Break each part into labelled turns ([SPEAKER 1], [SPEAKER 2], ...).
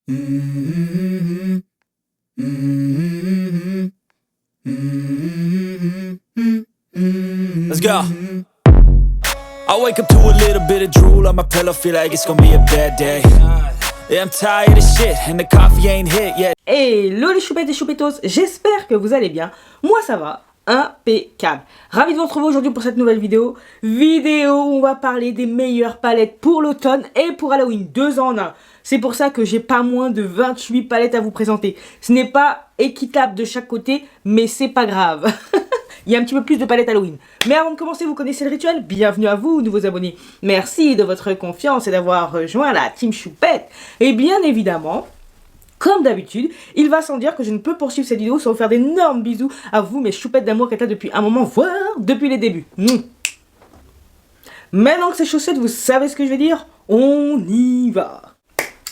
[SPEAKER 1] Let's go. I wake up to a little bit of drool on my pillow, feel like it's gonna be a bad day. Yeah, I'm tired of shit and the coffee ain't hit yet.
[SPEAKER 2] Hello les choupettes et choupettos, j'espère que vous allez bien. Moi ça va, impeccable. Ravi de vous retrouver aujourd'hui pour cette nouvelle vidéo. Vidéo où on va parler des meilleures palettes pour l'automne et pour Halloween, 2 en 1. C'est pour ça que j'ai pas moins de 28 palettes à vous présenter. Ce n'est pas équitable de chaque côté, mais c'est pas grave. Il y a un petit peu plus de palettes Halloween. Mais avant de commencer, vous connaissez le rituel. Bienvenue à vous, nouveaux abonnés. Merci de votre confiance et d'avoir rejoint la team choupette. Et bien évidemment, comme d'habitude, il va sans dire que je ne peux poursuivre cette vidéo sans vous faire d'énormes bisous à vous, mes choupettes d'amour qui êtes là depuis un moment, voire depuis les débuts. Maintenant que c'est chaussettes, vous savez ce que je vais dire? On y va.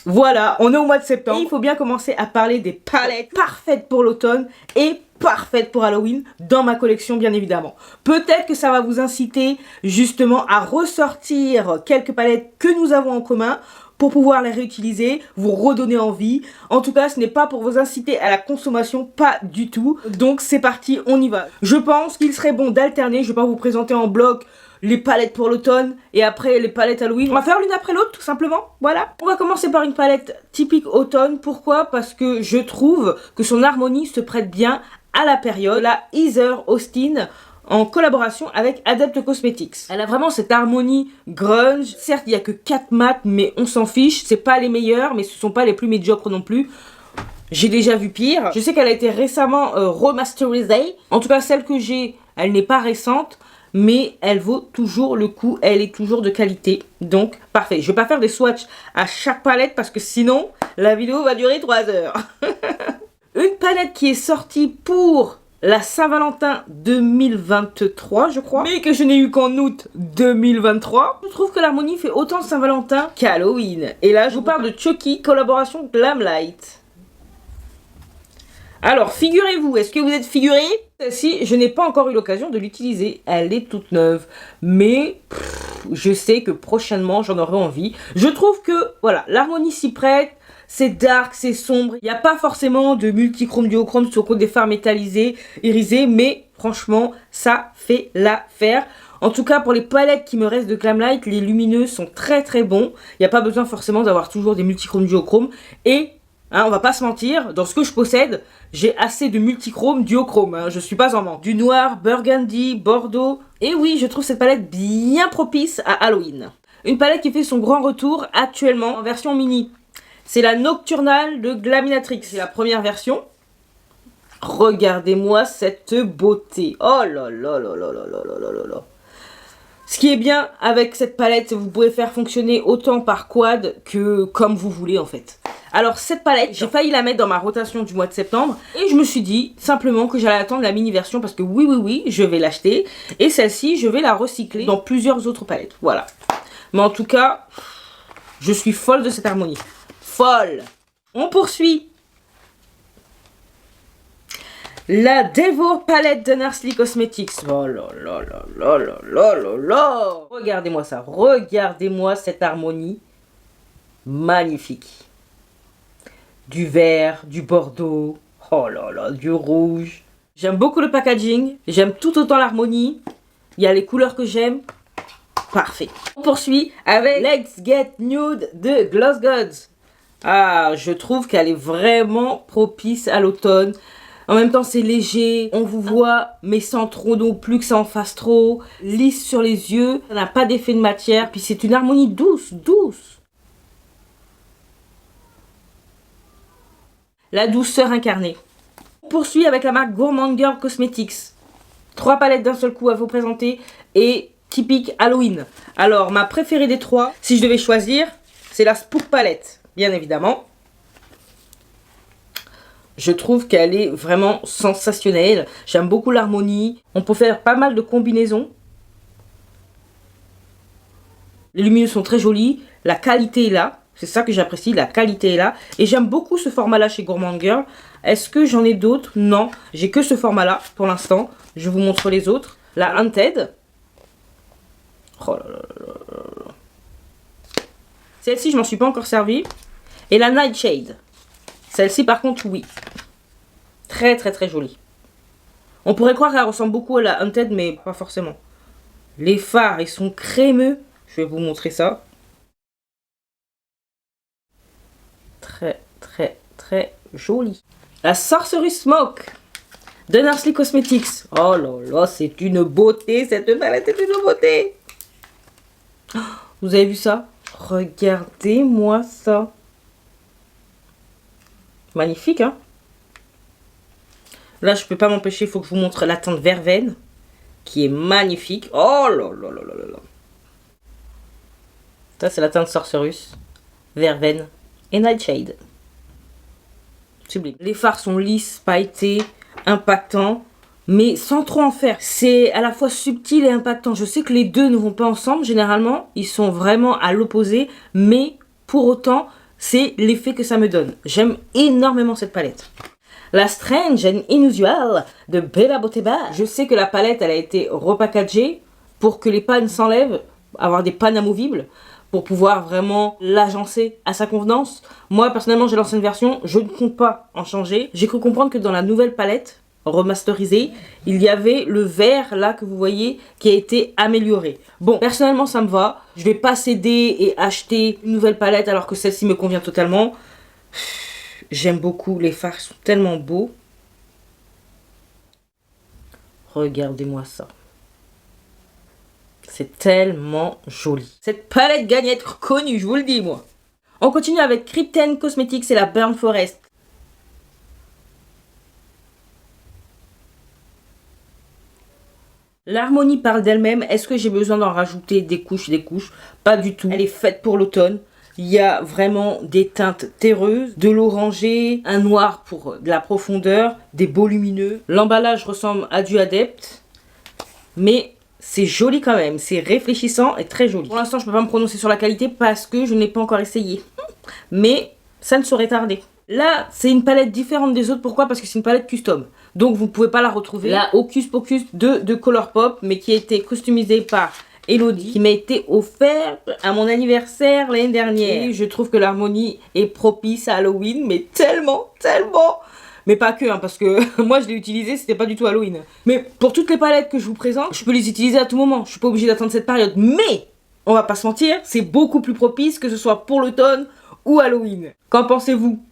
[SPEAKER 2] Voilà, on est au mois de septembre. Et il faut bien commencer à parler des palettes parfaites pour l'automne et parfaites pour Halloween dans ma collection, bien évidemment. Peut-être que ça va vous inciter justement à ressortir quelques palettes que nous avons en commun pour pouvoir les réutiliser, vous redonner envie. En tout cas, ce n'est pas pour vous inciter à la consommation, pas du tout. Donc c'est parti, on y va. Je pense qu'il serait bon d'alterner, je ne vais pas vous présenter en bloc les palettes pour l'automne et après les palettes Halloween. On va faire l'une après l'autre tout simplement, voilà. On va commencer par une palette typique automne. Pourquoi? Parce que je trouve que son harmonie se prête bien à la période. La Heather Austin en collaboration avec Adept Cosmetics. Elle a vraiment cette harmonie grunge. Certes, il n'y a que 4 mats, mais on s'en fiche. C'est pas les meilleurs, mais ce sont pas les plus médiocres non plus. J'ai déjà vu pire. Je sais qu'elle a été récemment remasterisée. En tout cas, celle que j'ai, elle n'est pas récente, mais elle vaut toujours le coup. Elle est toujours de qualité. Donc, parfait. Je vais pas faire des swatchs à chaque palette parce que sinon, la vidéo va durer 3 heures. Une palette qui est sortie pour la Saint-Valentin 2023, je crois, mais que je n'ai eu qu'en août 2023. Je trouve que l'harmonie fait autant Saint-Valentin qu'Halloween. Et là, je vous parle de Chucky, collaboration Glamlight. Alors, figurez-vous, est-ce que vous êtes figuré? Celle-ci, je n'ai pas encore eu l'occasion de l'utiliser. Elle est toute neuve. Mais je sais que prochainement, j'en aurai envie. Je trouve que, voilà, l'harmonie s'y prête. C'est dark, c'est sombre. Il n'y a pas forcément de multichrome, duochrome sur le côté des fards métallisés, irisés. Mais franchement, ça fait l'affaire. En tout cas, pour les palettes qui me restent de Glamlight, les lumineux sont très très bons. Il n'y a pas besoin forcément d'avoir toujours des multichromes, duochrome. Et hein, on va pas se mentir, dans ce que je possède, j'ai assez de multichrome, duochrome, hein, je suis pas en manque. Du noir, burgundy, bordeaux. Et oui, je trouve cette palette bien propice à Halloween. Une palette qui fait son grand retour actuellement en version mini. C'est la Nocturnale de Glaminatrix. C'est la première version. Regardez-moi cette beauté. Oh là là là là là là là là là. Ce qui est bien avec cette palette, vous pouvez faire fonctionner autant par quad que comme vous voulez en fait. Alors cette palette, j'ai failli la mettre dans ma rotation du mois de septembre. Et je me suis dit simplement que j'allais attendre la mini version parce que oui, je vais l'acheter. Et celle-ci, je vais la recycler dans plusieurs autres palettes. Voilà. Mais en tout cas, je suis folle de cette harmonie. Folle. On poursuit. La Devour palette de Nursery Cosmetics. Oh là là là là là là là là. Regardez-moi ça. Regardez-moi cette harmonie. Magnifique. Du vert, du bordeaux. Oh là là, du rouge. J'aime beaucoup le packaging. J'aime tout autant l'harmonie. Il y a les couleurs que j'aime. Parfait. On poursuit avec Let's Get Nude de Gloss Gods. Ah, je trouve qu'elle est vraiment propice à l'automne. En même temps, c'est léger, on vous voit, mais sans trop non plus que ça en fasse trop. Lisse sur les yeux, ça n'a pas d'effet de matière. Puis c'est une harmonie douce, douce. La douceur incarnée. On poursuit avec la marque Gourmand Girl Cosmetics. 3 palettes d'un seul coup à vous présenter et typique Halloween. Alors, ma préférée des 3, si je devais choisir, c'est la Spook Palette, bien évidemment. Je trouve qu'elle est vraiment sensationnelle. J'aime beaucoup l'harmonie. On peut faire pas mal de combinaisons. Les lumineux sont très jolis. La qualité est là. C'est ça que j'apprécie. La qualité est là. Et j'aime beaucoup ce format-là chez Gourmand Girl. Est-ce que j'en ai d'autres? Non. J'ai que ce format-là pour l'instant. Je vous montre les autres. La Hunted. Oh là là là là là. Celle-ci, je m'en suis pas encore servi. Et la Nightshade. Celle-ci par contre, oui. Très très très jolie. On pourrait croire qu'elle ressemble beaucoup à la Hunted, mais pas forcément. Les fards, ils sont crémeux. Je vais vous montrer ça. Très très très joli. La Sorceress Smoke de Nursery Cosmetics. Oh là là, c'est une beauté, cette palette est une beauté. Vous avez vu ça? Regardez-moi ça. Magnifique, hein? Là, je peux pas m'empêcher, il faut que je vous montre la teinte verveine, qui est magnifique. Oh là là là là là là. Ça, c'est la teinte Sorceress, verveine et Nightshade. Sublime. Les fards sont lisses, pailletés, impactants, mais sans trop en faire. C'est à la fois subtil et impactant. Je sais que les deux ne vont pas ensemble, généralement. Ils sont vraiment à l'opposé, mais pour autant, c'est l'effet que ça me donne. J'aime énormément cette palette. La Strange and Unusual de Bella Bottega. Je sais que la palette, elle a été repackagée pour que les pannes s'enlèvent, avoir des pannes amovibles, pour pouvoir vraiment l'agencer à sa convenance. Moi, personnellement, j'ai l'ancienne version, je ne compte pas en changer. J'ai cru comprendre que dans la nouvelle palette remasterisée, il y avait le vert, là, que vous voyez, qui a été amélioré. Bon, personnellement, ça me va. Je vais pas céder et acheter une nouvelle palette alors que celle-ci me convient totalement. J'aime beaucoup, les fards sont tellement beaux. Regardez-moi ça. C'est tellement joli. Cette palette gagne à être connue, je vous le dis, moi. On continue avec Crypten Cosmetics et la Burn Forest. L'harmonie parle d'elle-même. Est-ce que j'ai besoin d'en rajouter des couches? Pas du tout. Elle est faite pour l'automne. Il y a vraiment des teintes terreuses, de l'orangé, un noir pour de la profondeur, des beaux lumineux. L'emballage ressemble à du Adepte, mais c'est joli quand même, c'est réfléchissant et très joli. Pour l'instant, je ne peux pas me prononcer sur la qualité parce que je n'ai pas encore essayé. Mais ça ne saurait tarder. Là, c'est une palette différente des autres. Pourquoi? Parce que c'est une palette custom. Donc, vous ne pouvez pas la retrouver. La Hocus Pocus de Colourpop, mais qui a été customisée par Elodie, qui m'a été offerte à mon anniversaire l'année dernière. Et je trouve que l'harmonie est propice à Halloween, mais tellement. Mais pas que, hein, parce que moi je l'ai utilisé, c'était pas du tout Halloween. Mais pour toutes les palettes que je vous présente, je peux les utiliser à tout moment. Je suis pas obligée d'attendre cette période. Mais, on va pas se mentir, c'est beaucoup plus propice que ce soit pour l'automne ou Halloween. Qu'en pensez-vous?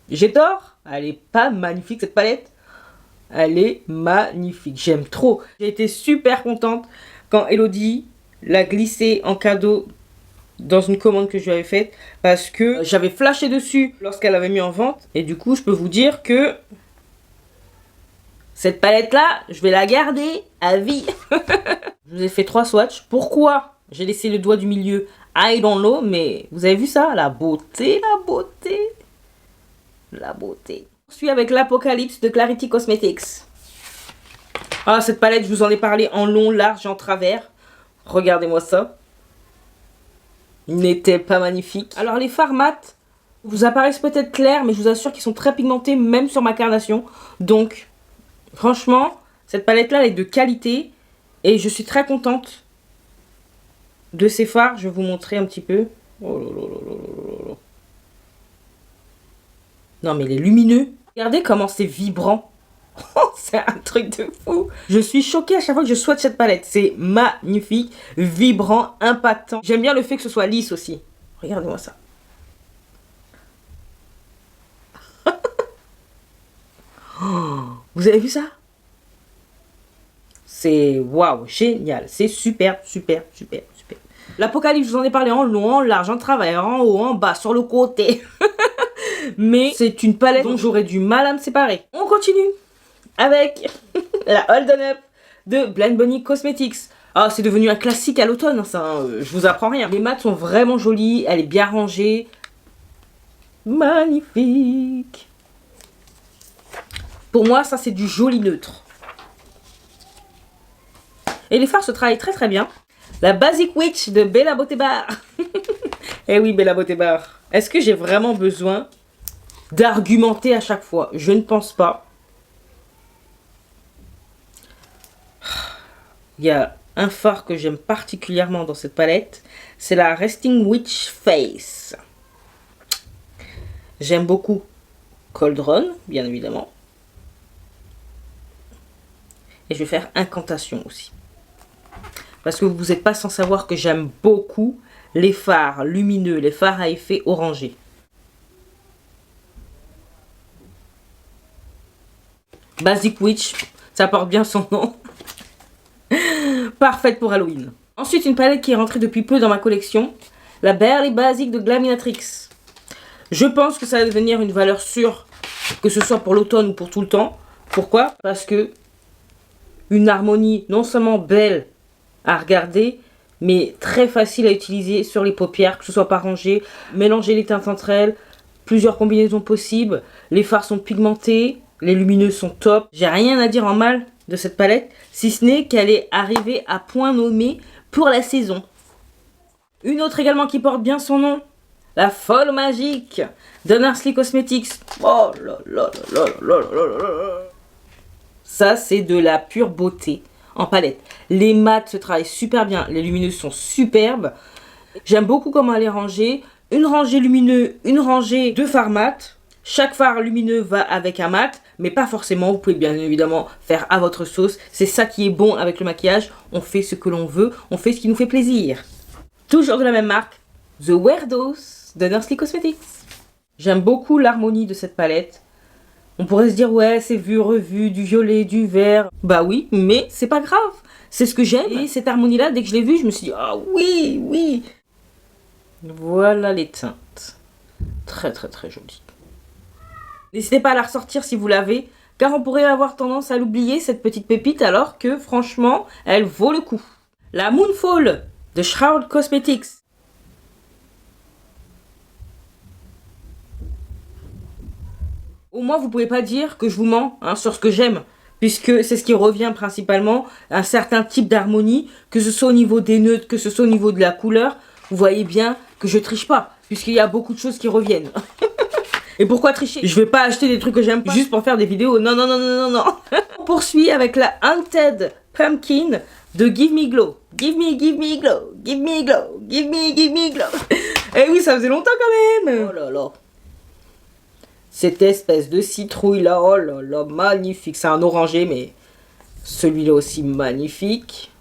[SPEAKER 2] J'ai tort? Elle est pas magnifique cette palette? Elle est magnifique, j'aime trop. J'ai été super contente quand Elodie l'a glissée en cadeau dans une commande que je lui avais faite, parce que j'avais flashé dessus lorsqu'elle avait mis en vente, et du coup je peux vous dire que cette palette là je vais la garder à vie. Je vous ai fait 3 swatchs. Pourquoi j'ai laissé le doigt du milieu? I don't know, mais vous avez vu ça? La beauté. Je suis avec l'Apocalypse de Clarity Cosmetics. Ah, cette palette, je vous en ai parlé en long, large et en travers. Regardez-moi ça. N'est-elle pas magnifique? Alors, les fards mat vous apparaissent peut-être clairs, mais je vous assure qu'ils sont très pigmentés, même sur ma carnation. Donc, franchement, cette palette-là, elle est de qualité. Et je suis très contente de ces fards. Je vais vous montrer un petit peu. Oh là là là là là là. Non, mais il est lumineux. Regardez comment c'est vibrant. C'est un truc de fou. Je suis choquée à chaque fois que je swatch cette palette. C'est magnifique, vibrant, impactant. J'aime bien le fait que ce soit lisse aussi. Regardez-moi ça. Vous avez vu ça? C'est waouh, génial. C'est super. L'Apocalypse, je vous en ai parlé en long, en large, en travers, en haut, en bas, sur le côté. Mais c'est une palette dont j'aurais du mal à me séparer. On continue avec la Holden Up de Blind Bunny Cosmetics. Ah, c'est devenu un classique à l'automne, ça, hein. Je vous apprends rien. Les mattes sont vraiment jolies, elle est bien rangée. Magnifique. Pour moi, ça, c'est du joli neutre. Et les fards se travaillent très bien. La Basic Witch de Bella Bottega. Eh oui, Bella Bottega. Est-ce que j'ai vraiment besoin d'argumenter à chaque fois? Je ne pense pas. Il y a un fard que j'aime particulièrement dans cette palette. C'est la Resting Witch Face. J'aime beaucoup Cauldron, bien évidemment. Et je vais faire Incantation aussi. Parce que vous n'êtes pas sans savoir que j'aime beaucoup les fards lumineux, les fards à effet orangé. Basic Witch, ça porte bien son nom. Parfaite pour Halloween. Ensuite, une palette qui est rentrée depuis peu dans ma collection. La Barely Basic de Glaminatrix. Je pense que ça va devenir une valeur sûre, que ce soit pour l'automne ou pour tout le temps. Pourquoi? Parce que une harmonie non seulement belle à regarder, mais très facile à utiliser sur les paupières, que ce soit par rangée, mélanger les teintes entre elles, plusieurs combinaisons possibles, les fards sont pigmentés, les lumineux sont top. J'ai rien à dire en mal de cette palette, si ce n'est qu'elle est arrivée à point nommé pour la saison. Une autre également qui porte bien son nom, la Folle Magique de Nursery Cosmetics. Oh là là là là là là là là. Ça, c'est de la pure beauté en palette. Les mats se travaillent super bien, les lumineux sont superbes. J'aime beaucoup comment elle est rangée. Une rangée lumineux, une rangée de fards mat. Chaque fard lumineux va avec un mat, mais pas forcément. Vous pouvez bien évidemment faire à votre sauce. C'est ça qui est bon avec le maquillage. On fait ce que l'on veut, on fait ce qui nous fait plaisir. Toujours de la même marque, The Weirdos de Nursery Cosmetics. J'aime beaucoup l'harmonie de cette palette. On pourrait se dire, ouais, c'est vu, revu, du violet, du vert. Bah oui, mais c'est pas grave. C'est ce que j'aime. Et cette harmonie-là, dès que je l'ai vue, je me suis dit, ah oui, oui. Voilà les teintes. Très, très, très jolies. N'hésitez pas à la ressortir si vous l'avez, car on pourrait avoir tendance à l'oublier, cette petite pépite, alors que, franchement, elle vaut le coup. La Moonfall de Shroud Cosmetics. Au moins, vous pouvez pas dire que je vous mens sur ce que j'aime, puisque c'est ce qui revient principalement, un certain type d'harmonie, que ce soit au niveau des neutres, que ce soit au niveau de la couleur. Vous voyez bien que je triche pas, puisqu'il y a beaucoup de choses qui reviennent. Et pourquoi tricher? Je vais pas acheter des trucs que j'aime pas juste pour faire des vidéos. Non, non, non, non, non, non. On poursuit avec la Haunted Pumpkin de Give Me Glow. Give me glow. Give me glow. Give me glow. Eh oui, ça faisait longtemps quand même. Oh là là. Cette espèce de citrouille là, oh là là, magnifique. C'est un orangé, mais celui-là aussi magnifique.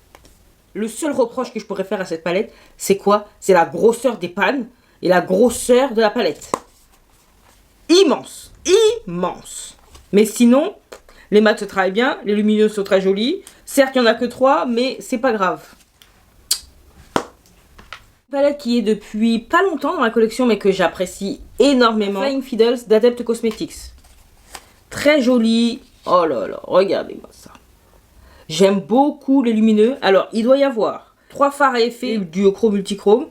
[SPEAKER 2] Le seul reproche que je pourrais faire à cette palette, c'est quoi? C'est la grosseur des pannes et la grosseur de la palette. Immense, immense. Mais sinon, les mats se travaillent bien, les lumineux sont très jolis. Certes, il n'y en a que 3, mais c'est pas grave. Une palette qui est depuis pas longtemps dans ma collection, mais que j'apprécie énormément. Flying Fiddles d'Adept Cosmetics. Très jolie. Oh là là, regardez-moi ça. J'aime beaucoup les lumineux. Alors, il doit y avoir 3 fards à effet duochrome, multichrome.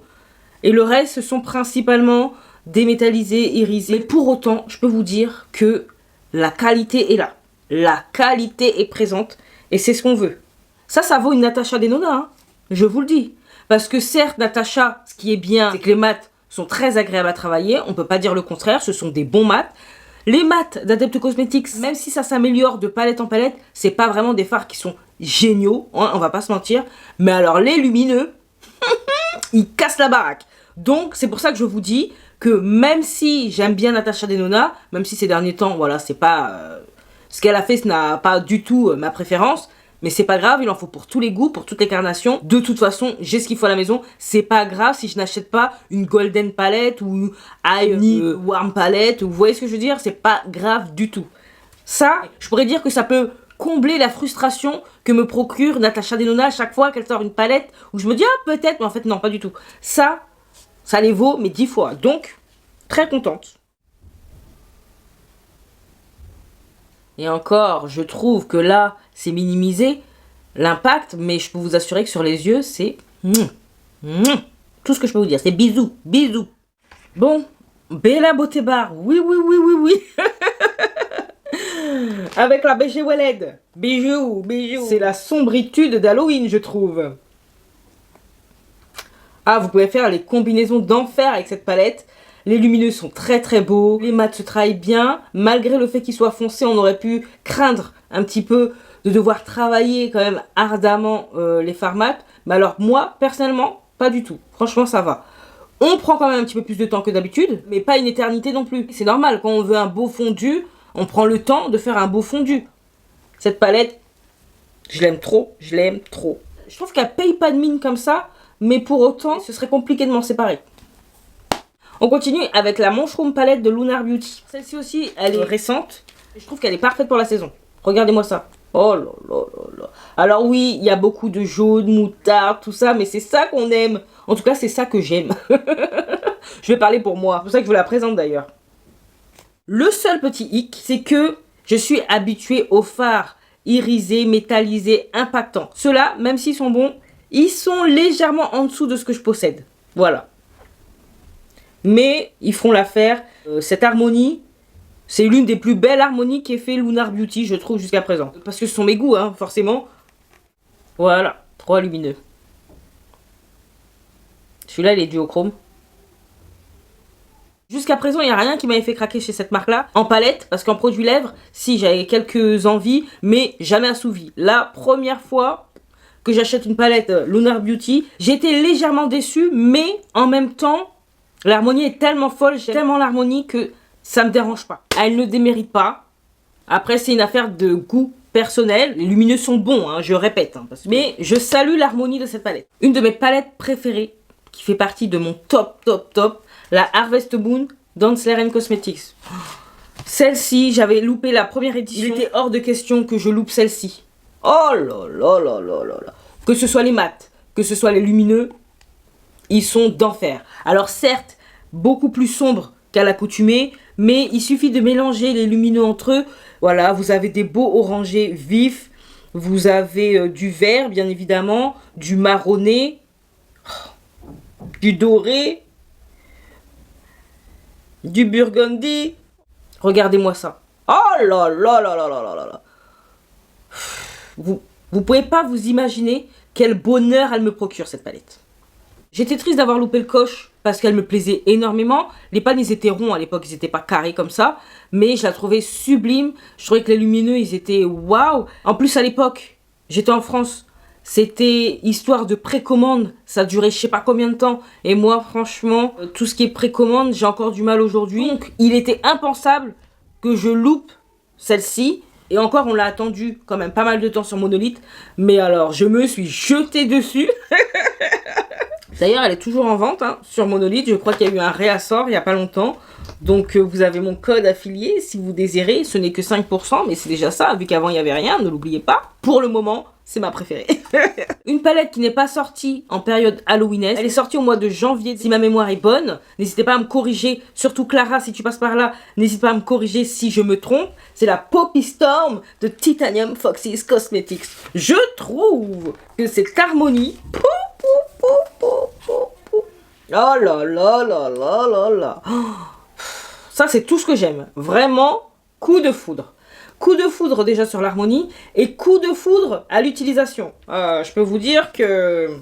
[SPEAKER 2] Et le reste, ce sont principalement démétallisés, irisés. Mais pour autant, je peux vous dire que la qualité est là. La qualité est présente. Et c'est ce qu'on veut. Ça vaut une Natasha Denona. Je vous le dis. Parce que certes, Natasha, ce qui est bien, c'est que les mats sont très agréables à travailler. On ne peut pas dire le contraire. Ce sont des bons mats. Les mats d'Adept Cosmetics, même si ça s'améliore de palette en palette, c'est pas vraiment des fards qui sont géniaux, on va pas se mentir. Mais alors les lumineux, ils cassent la baraque. Donc c'est pour ça que je vous dis que même si j'aime bien Natasha Denona, même si ces derniers temps, voilà, c'est pas ce qu'elle a fait, ce n'a pas du tout ma préférence. Mais c'est pas grave, il en faut pour tous les goûts, pour toutes les carnations. De toute façon, j'ai ce qu'il faut à la maison. C'est pas grave si je n'achète pas une Golden Palette ou une Warm Palette. Vous voyez ce que je veux dire? C'est pas grave du tout. Ça, je pourrais dire que ça peut combler la frustration que me procure Natasha Denona à chaque fois qu'elle sort une palette où je me dis, ah peut-être, mais en fait non, pas du tout. Ça les vaut, mais 10 fois. Donc, très contente. Et encore, je trouve que là, c'est minimisé l'impact, mais je peux vous assurer que sur les yeux, c'est tout ce que je peux vous dire. C'est bisous, bisous. Bon, Bella Beauté Bar, oui, oui, oui, oui, oui. Avec la BG Weled. Bijou, bijou. C'est la sombritude d'Halloween, je trouve. Ah, vous pouvez faire les combinaisons d'enfer avec cette palette. Les lumineux sont très très beaux, les mats se travaillent bien. Malgré le fait qu'ils soient foncés, on aurait pu craindre un petit peu de devoir travailler quand même ardemment les fards mat. Mais alors moi, personnellement, pas du tout. Franchement, ça va. On prend quand même un petit peu plus de temps que d'habitude, mais pas une éternité non plus. C'est normal, quand on veut un beau fondu, on prend le temps de faire un beau fondu. Cette palette, je l'aime trop, je l'aime trop. Je trouve qu'elle paye pas de mine comme ça, mais pour autant, ce serait compliqué de m'en séparer. On continue avec la Mushroom palette de Lunar Beauty. Celle-ci aussi, elle est récente. Je trouve qu'elle est parfaite pour la saison. Regardez-moi ça. Oh là là là là. Alors oui, il y a beaucoup de jaune, moutarde, tout ça, mais c'est ça qu'on aime. En tout cas, c'est ça que j'aime. Je vais parler pour moi. C'est pour ça que je vous la présente d'ailleurs. Le seul petit hic, c'est que je suis habituée aux fards irisés, métallisés, impactants. Ceux-là, même s'ils sont bons, ils sont légèrement en dessous de ce que je possède. Voilà. Mais ils feront l'affaire. Cette harmonie, c'est l'une des plus belles harmonies qu'ait fait Lunar Beauty, je trouve, jusqu'à présent. Parce que ce sont mes goûts, hein, forcément. Voilà, 3 lumineux. Celui-là, il est duochrome. Jusqu'à présent, il n'y a rien qui m'avait fait craquer chez cette marque-là. En palette, parce qu'en produit lèvres, si, j'avais quelques envies, mais jamais assouvies. La première fois que j'achète une palette Lunar Beauty, j'ai été légèrement déçue, mais en même temps, l'harmonie est tellement folle, j'aime tellement l'harmonie que ça me dérange pas. Elle ne démérite pas. Après, c'est une affaire de goût personnel. Les lumineux sont bons, hein, je répète. Hein, mais je salue l'harmonie de cette palette. Une de mes palettes préférées, qui fait partie de mon top, la Harvest Moon d'Ancler Cosmetics. Celle-ci, j'avais loupé la première édition. Il était hors de question que je loupe celle-ci. Oh là là là là là là. Que ce soit les mats, que ce soit les lumineux, ils sont d'enfer. Alors certes, beaucoup plus sombres qu'à l'accoutumée, mais il suffit de mélanger les lumineux entre eux. Voilà, vous avez des beaux orangés vifs, vous avez du vert bien évidemment, du marronné, du doré, du burgundy. Regardez-moi ça. Oh là là là là là là là. Vous pouvez pas vous imaginer quel bonheur elle me procure cette palette. J'étais triste d'avoir loupé le coche parce qu'elle me plaisait énormément. Les pans ils étaient ronds à l'époque, ils n'étaient pas carrés comme ça. Mais je la trouvais sublime. Je trouvais que les lumineux ils étaient waouh. En plus à l'époque, j'étais en France. C'était histoire de précommande. Ça durait je sais pas combien de temps. Et moi franchement, tout ce qui est précommande, j'ai encore du mal aujourd'hui. Donc il était impensable que je loupe celle-ci. Et encore, on l'a attendu quand même pas mal de temps sur Monolith. Mais alors, je me suis jetée dessus. D'ailleurs, elle est toujours en vente hein, sur Monolith. Je crois qu'il y a eu un réassort il n'y a pas longtemps. Donc, vous avez mon code affilié si vous désirez. Ce n'est que 5%, mais c'est déjà ça. Vu qu'avant, il n'y avait rien, ne l'oubliez pas. Pour le moment, c'est ma préférée. Une palette qui n'est pas sortie en période Halloweenesque. Elle est sortie au mois de janvier, si ma mémoire est bonne. N'hésitez pas à me corriger. Surtout Clara, si tu passes par là, n'hésite pas à me corriger si je me trompe. C'est la Poppy Storm de Titanium Foxes Cosmetics. Je trouve que cette harmonie... Oh là là là là là là. Ça, c'est tout ce que j'aime. Vraiment, coup de foudre. Coup de foudre déjà sur l'harmonie et coup de foudre à l'utilisation. Je peux vous dire que...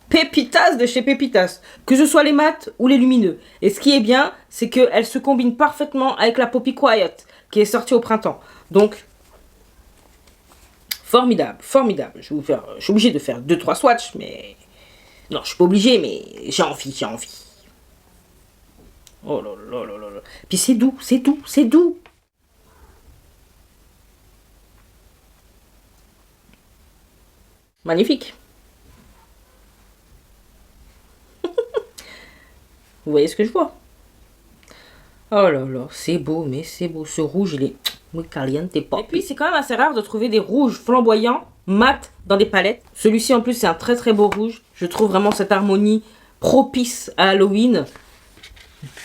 [SPEAKER 2] Pépitas de chez Pépitas. Que ce soit les mats ou les lumineux. Et ce qui est bien, c'est qu'elles se combinent parfaitement avec la Poppy Quiet qui est sortie au printemps. Donc, formidable, formidable. Je suis obligée de faire 2-3 swatchs, mais... Non, je suis pas obligée, mais j'ai envie, j'ai envie. Oh là là là là là. Puis c'est doux, c'est doux, c'est doux. Magnifique. Vous voyez ce que je vois? Oh là là, c'est beau, mais c'est beau. Ce rouge, il est muy caliente. Et puis, c'est quand même assez rare de trouver des rouges flamboyants, mat, dans des palettes. Celui-ci, en plus, c'est un très très beau rouge. Je trouve vraiment cette harmonie propice à Halloween.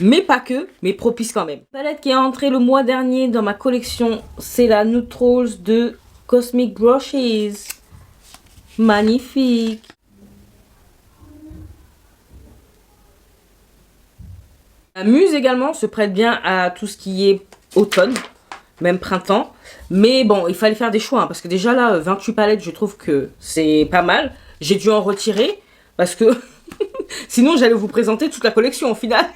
[SPEAKER 2] Mais pas que, mais propice quand même. Palette qui est entrée le mois dernier dans ma collection, c'est la Neutrals de Cosmic Brushes. Magnifique. La muse également se prête bien à tout ce qui est automne, même printemps. Mais bon, il fallait faire des choix, hein, parce que déjà là, 28 palettes, je trouve que c'est pas mal. J'ai dû en retirer, parce que sinon j'allais vous présenter toute la collection au final.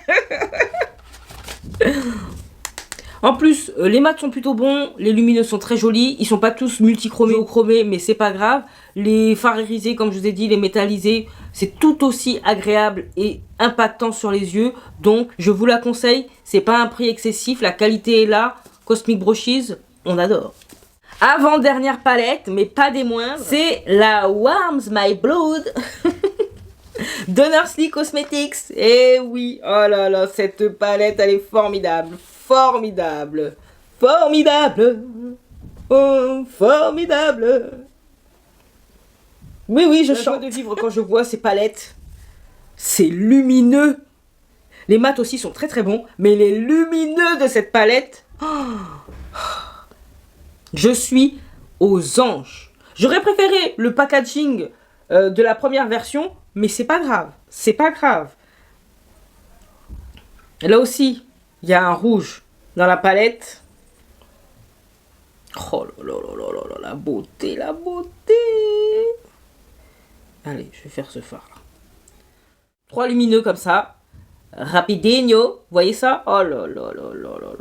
[SPEAKER 2] En plus, les mats sont plutôt bons, les lumineux sont très jolis, ils sont pas tous multichromés ou chromés, mais c'est pas grave. Les fards irisés, comme je vous ai dit, les métallisés, c'est tout aussi agréable et impactant sur les yeux. Donc, je vous la conseille, c'est pas un prix excessif, la qualité est là. Cosmic Brushes, on adore. Avant-dernière palette, mais pas des moindres, c'est la Warms My Blood de Nursley Cosmetics. Et oui, oh là là, cette palette, elle est formidable. Formidable, formidable, oh, formidable. Oui, je chante de vivre quand je vois ces palettes. C'est lumineux. Les mats aussi sont très très bons, mais les lumineux de cette palette, oh, je suis aux anges. J'aurais préféré le packaging de la première version, mais c'est pas grave, c'est pas grave. Là aussi, il y a un rouge dans la palette. Oh là là là là là, la beauté, la beauté. Allez, je vais faire ce fard là. 3 lumineux comme ça. Rapidinho, vous voyez ça? Oh là là là là là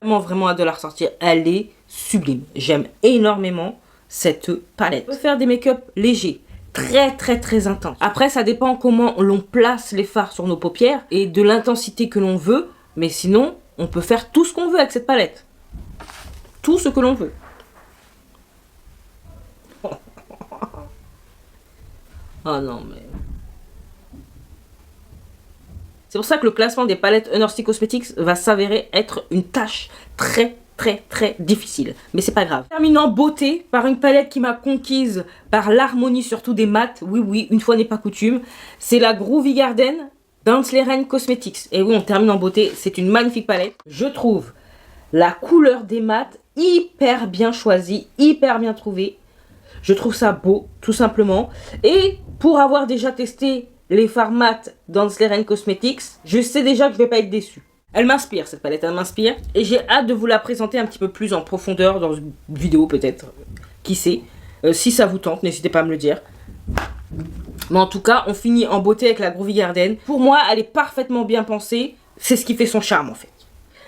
[SPEAKER 2] là. Vraiment hâte de la ressortir. Elle est sublime. J'aime énormément cette palette. On peut faire des make-up légers. Très intense. Après, ça dépend comment l'on place les fards sur nos paupières et de l'intensité que l'on veut. Mais sinon, on peut faire tout ce qu'on veut avec cette palette. Tout ce que l'on veut. Oh non, mais... C'est pour ça que le classement des palettes Nursley Cosmetics va s'avérer être une tâche très difficile. Mais c'est pas grave. Terminant beauté par une palette qui m'a conquise par l'harmonie surtout des mats. Oui, une fois n'est pas coutume. C'est la Groovy Garden d'Ansleren Cosmetics. Et oui, on termine en beauté. C'est une magnifique palette. Je trouve la couleur des mats hyper bien choisie, hyper bien trouvée. Je trouve ça beau, tout simplement. Et pour avoir déjà testé les fards mat d'Ansleren Cosmetics, je sais déjà que je vais pas être déçue. Elle m'inspire, cette palette, elle m'inspire. Et j'ai hâte de vous la présenter un petit peu plus en profondeur dans une vidéo peut-être. Qui sait. Si ça vous tente, n'hésitez pas à me le dire. Mais en tout cas, on finit en beauté avec la Groovy Garden. Pour moi, elle est parfaitement bien pensée. C'est ce qui fait son charme en fait.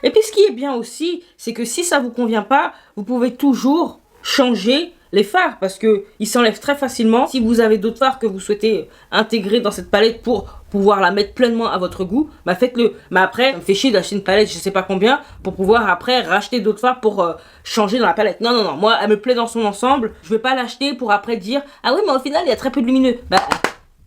[SPEAKER 2] Et puis ce qui est bien aussi, c'est que si ça vous convient pas, vous pouvez toujours changer les fards parce que ils s'enlèvent très facilement. Si vous avez d'autres fards que vous souhaitez intégrer dans cette palette pour pouvoir la mettre pleinement à votre goût, bah faites-le. Mais après, ça me fait chier d'acheter une palette je sais pas combien pour pouvoir après racheter d'autres fards pour changer dans la palette. Non, moi elle me plaît dans son ensemble. Je vais pas l'acheter pour après dire ah oui mais au final il y a très peu de lumineux. Bah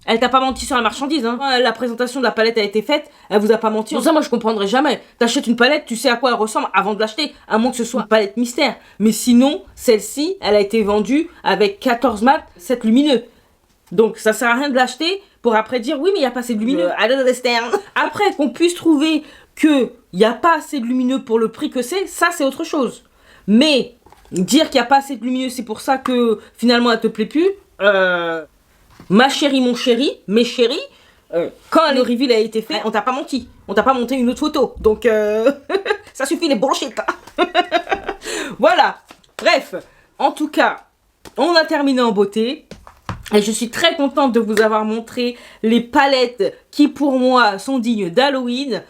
[SPEAKER 2] elle t'a pas menti sur la marchandise, hein. Quand la présentation de la palette a été faite, elle vous a pas menti. Pour ça, moi, je comprendrai jamais. T'achètes une palette, tu sais à quoi elle ressemble avant de l'acheter, à moins que ce soit une palette mystère. Mais sinon, celle-ci, elle a été vendue avec 14 mats, 7 lumineux. Donc, ça sert à rien de l'acheter pour après dire oui, mais il y a pas assez de lumineux. Après, qu'on puisse trouver que il y a pas assez de lumineux pour le prix que c'est, ça, c'est autre chose. Mais dire qu'il y a pas assez de lumineux, c'est pour ça que finalement, elle te plaît plus. Ma chérie, mon chéri, mes chéris, quand le reveal a été fait, on t'a pas menti. On t'a pas monté une autre photo. Donc, ça suffit les bullshit. Voilà. Bref, en tout cas, on a terminé en beauté. Et je suis très contente de vous avoir montré les palettes qui, pour moi, sont dignes d'Halloween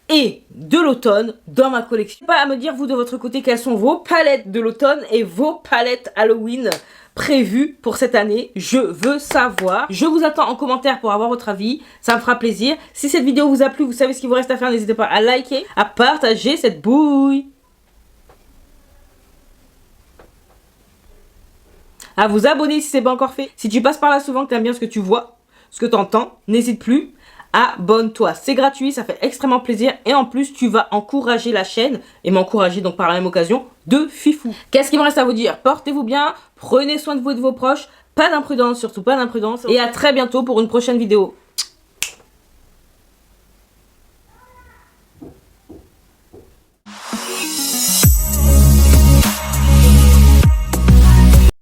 [SPEAKER 2] et de l'automne dans ma collection. Pas à me dire, vous, de votre côté, quelles sont vos palettes de l'automne et vos palettes Halloween prévues pour cette année. Je veux savoir. Je vous attends en commentaire pour avoir votre avis. Ça me fera plaisir. Si cette vidéo vous a plu, vous savez ce qu'il vous reste à faire. N'hésitez pas à liker, à partager cette bouille, à vous abonner si ce n'est pas encore fait. Si tu passes par là souvent, que tu aimes bien ce que tu vois, ce que tu entends, n'hésite plus. Abonne-toi, c'est gratuit, ça fait extrêmement plaisir et en plus tu vas encourager la chaîne et m'encourager donc par la même occasion de fifou. Qu'est-ce qu'il me reste à vous dire? Portez-vous bien, prenez soin de vous et de vos proches, pas d'imprudence, surtout pas d'imprudence et à très bientôt pour une prochaine vidéo.